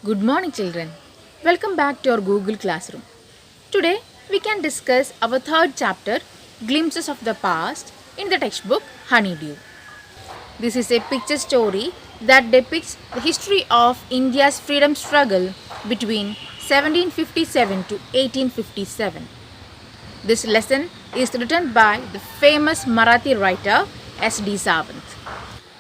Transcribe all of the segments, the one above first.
Good morning, children. Welcome back to our Google Classroom. Today, we can discuss our third chapter, Glimpses of the Past, in the textbook Honeydew. This is a picture story that depicts the history of India's freedom struggle between 1757 to 1857. This lesson is written by the famous Marathi writer S.D. Sawant.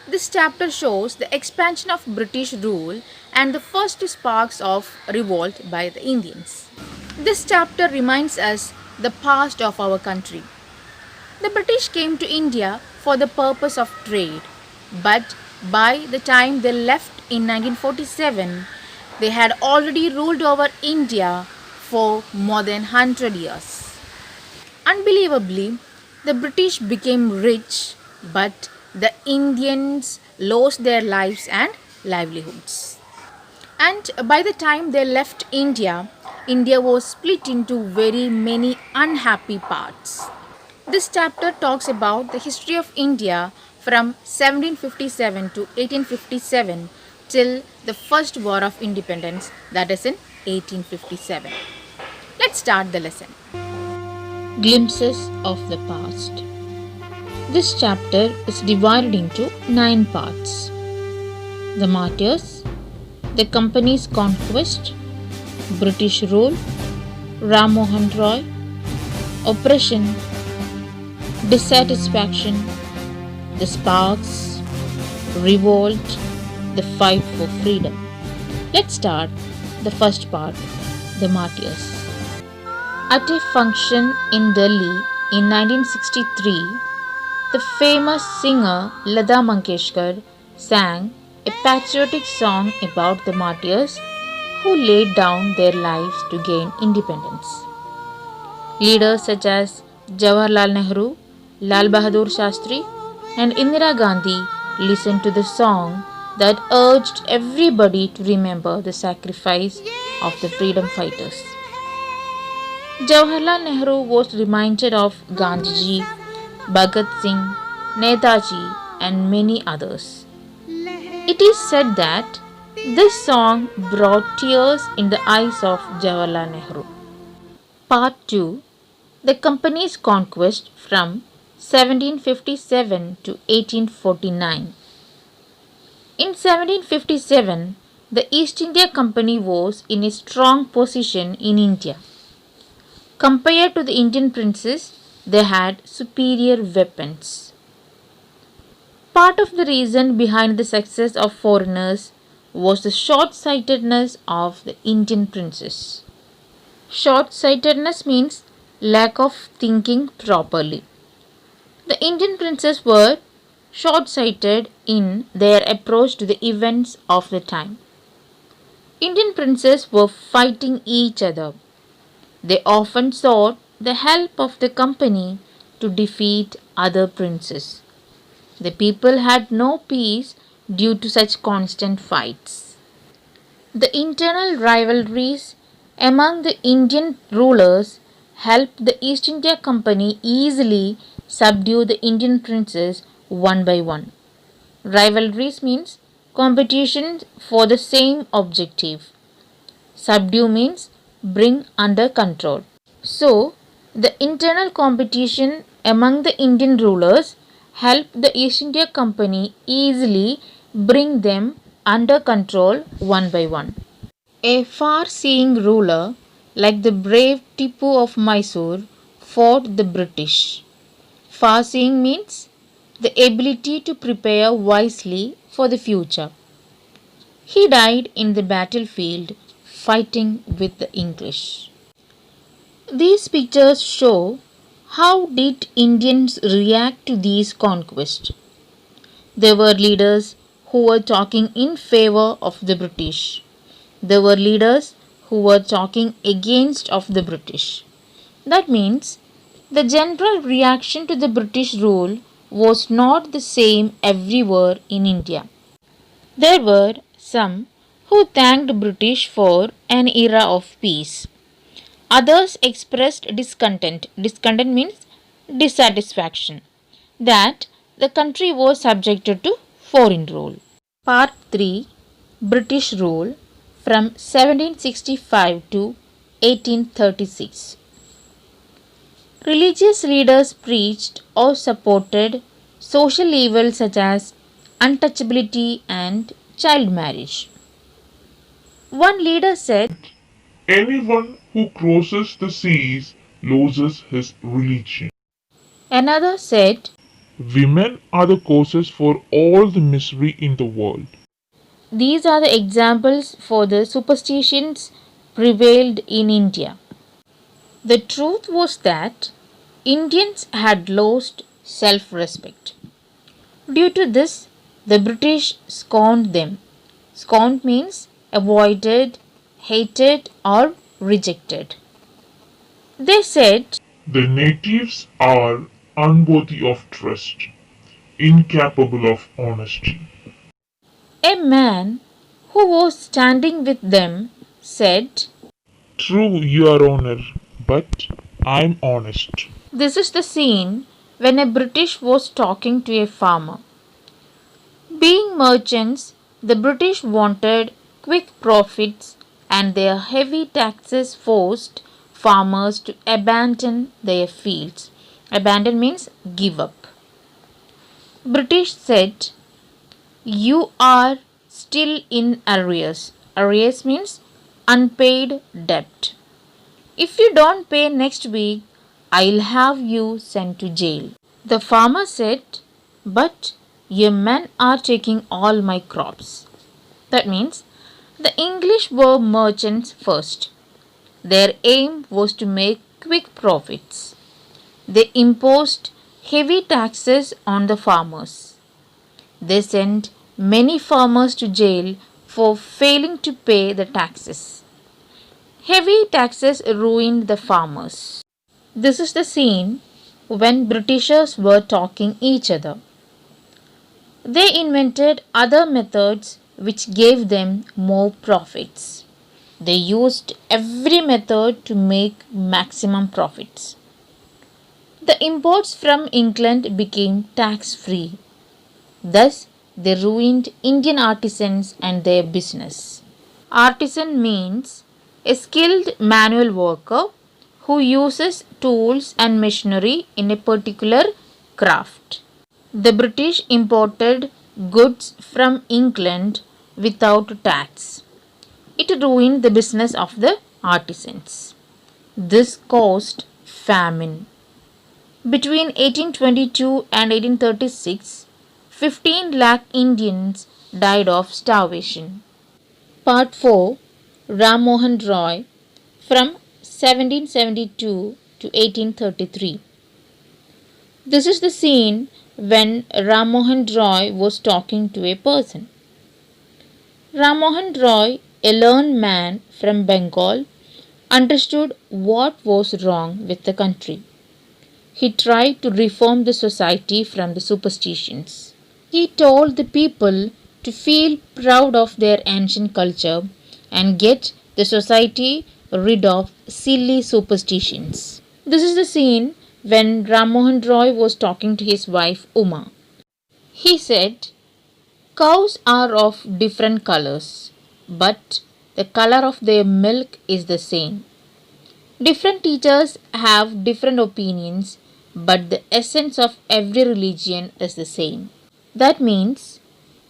This chapter shows the expansion of British rule and the first sparks of revolt by the Indians. This chapter reminds us the past of our country. The British came to India for the purpose of trade, but by the time they left in 1947, they had already ruled over India for more than 100 years. Unbelievably, the British became rich, but the Indians lost their lives and livelihoods. And by the time they left India, India was split into very many unhappy parts. This chapter talks about the history of India from 1757 to 1857 till the First War of Independence, that is in 1857. Let's start the lesson. Glimpses of the Past. This chapter is divided into 9 parts: the martyrs, the company's conquest, British rule, Ram Mohan Roy, oppression, dissatisfaction, the sparks, revolt, the fight for freedom. Let's start the first part, the martyrs. At a function in Delhi in 1963, the famous singer Lata Mangeshkar sang a patriotic song about the martyrs who laid down their lives to gain independence. Leaders such as Jawaharlal Nehru, Lal Bahadur Shastri, and Indira Gandhi listened to the song that urged everybody to remember the sacrifice of the freedom fighters. Jawaharlal Nehru was reminded of Gandhiji, Bhagat Singh, Netaji, and many others. It is said that this song brought tears in the eyes of Jawaharlal Nehru. Part 2, the company's conquest from 1757 to 1849. In 1757, the East India Company was in a strong position in India. Compared to the Indian princes, they had superior weapons. Part of the reason behind the success of foreigners was the short-sightedness of the Indian princes. Short-sightedness means lack of thinking properly. The Indian princes were short-sighted in their approach to the events of the time. Indian princes were fighting each other. They often sought the help of the company to defeat other princes. The people had no peace due to such constant fights. The internal rivalries among the Indian rulers helped the East India Company easily subdue the Indian princes one by one. Rivalries means competition for the same objective. Subdue means bring under control. So, the internal competition among the Indian rulers helped the East India Company easily bring them under control one by one. A far-seeing ruler like the brave Tipu of Mysore fought the British. Far-seeing means the ability to prepare wisely for the future. He died in the battlefield fighting with the English. These pictures show how did Indians react to these conquests. There were leaders who were talking in favor of the British. There were leaders who were talking against of the British. That means the general reaction to the British rule was not the same everywhere in India. There were some who thanked British for an era of peace. Others expressed discontent. Discontent means dissatisfaction that the country was subjected to foreign rule. Part 3, British rule from 1765 to 1836. Religious leaders preached or supported social evils such as untouchability and child marriage. One leader said, Anyone who crosses the seas loses his religion. another said, Women are the causes for all the misery in the world. these are the examples for the superstitions prevailed in India. The truth was that Indians had lost self respect. Due to this, the British scorned them. Scorned means avoided, hated, or rejected. They said, The natives are unworthy of trust, incapable of honesty. a man who was standing with them said, True, your honor, but I'm honest. this is the scene when a British was talking to a farmer. Being merchants, the British wanted quick profits and their heavy taxes forced farmers to abandon their fields. Abandon means give up. British said, you are still in arrears. Arrears means unpaid debt. If you don't pay next week, I'll have you sent to jail. The farmer said, but your men are taking all my crops. That means the English were merchants first. Their aim was to make quick profits. They imposed heavy taxes on the farmers. They sent many farmers to jail for failing to pay the taxes. Heavy taxes ruined the farmers. This is the scene when Britishers were talking each other. They invented other methods which gave them more profits. They used every method to make maximum profits. The imports from England became tax free. Thus, they ruined Indian artisans and their business. Artisan means a skilled manual worker who uses tools and machinery in a particular craft. The British imported goods from England without tax. It ruined the business of the artisans. This caused famine. Between 1822 and 1836, 15 lakh Indians died of starvation. Part 4, Ram Mohan Roy from 1772 to 1833. This is the scene when Ram Mohan Roy was talking to a person. Ram Mohan Roy, a learned man from Bengal, understood what was wrong with the country. He tried to reform the society from the superstitions. He told the people to feel proud of their ancient culture and get the society rid of silly superstitions. This is the scene when Ram Mohan Roy was talking to his wife Uma. He said, cows are of different colors, but the color of their milk is the same. Different teachers have different opinions, but the essence of every religion is the same. That means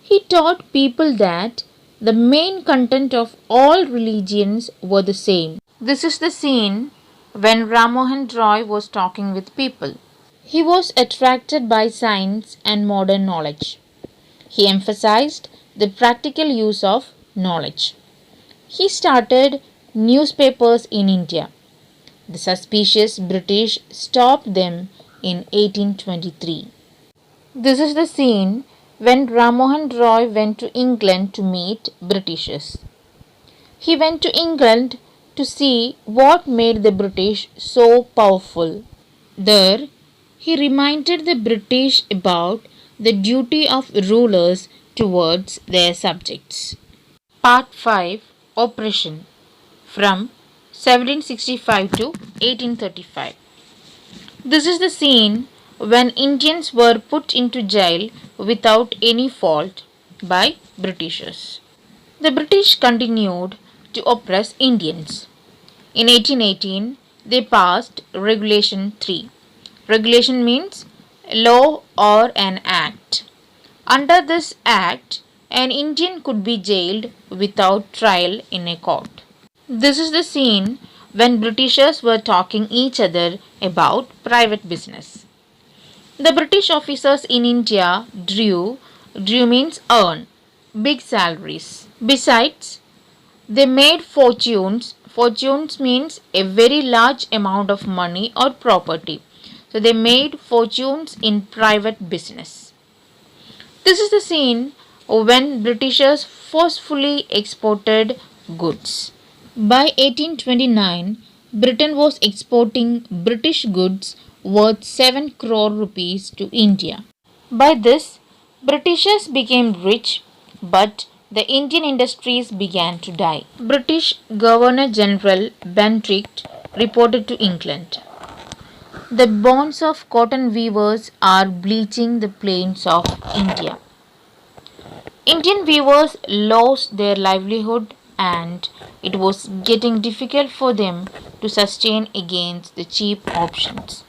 he taught people that the main content of all religions were the same. This is the scene when Ram Mohan Roy was talking with people. He was attracted by science and modern knowledge. He emphasized the practical use of knowledge. He started newspapers in India. The suspicious British stopped them in 1823. This is the scene when Ram Mohan Roy went to England to meet Britishers. He went to England to see what made the British so powerful. There, he reminded the British about the duty of rulers towards their subjects. Part 5, Oppression from 1765 to 1835. This is the scene when Indians were put into jail without any fault by Britishers. The British continued to oppress Indians. In 1818, they passed Regulation 3. Regulation means law or an act. Under this act, an Indian could be jailed without trial in a court. This is the scene when Britishers were talking each other about private business. The British officers in India drew means earn, big salaries. Besides, they made fortunes. Fortunes means a very large amount of money or property. So they made fortunes in private business. This is the scene when Britishers forcefully exported goods. By 1829, Britain was exporting British goods worth 7 crore rupees to India. By this, Britishers became rich, but the Indian industries began to die. British Governor General Bentinck reported to England. The bonds of cotton weavers are bleaching the plains of India. Indian weavers lost their livelihood and it was getting difficult for them to sustain against the cheap options.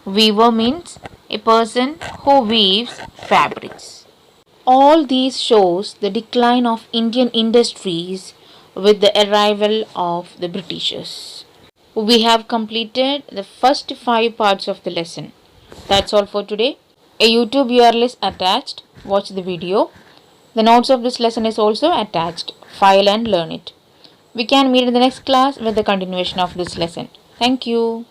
Weaver means a person who weaves fabrics. All these shows the decline of Indian industries with the arrival of the Britishers. We have completed the first 5 parts of the lesson. That's all for today. A YouTube URL is attached. Watch the video. The notes of this lesson is also attached. File and learn it. We can meet in the next class with the continuation of this lesson. Thank you.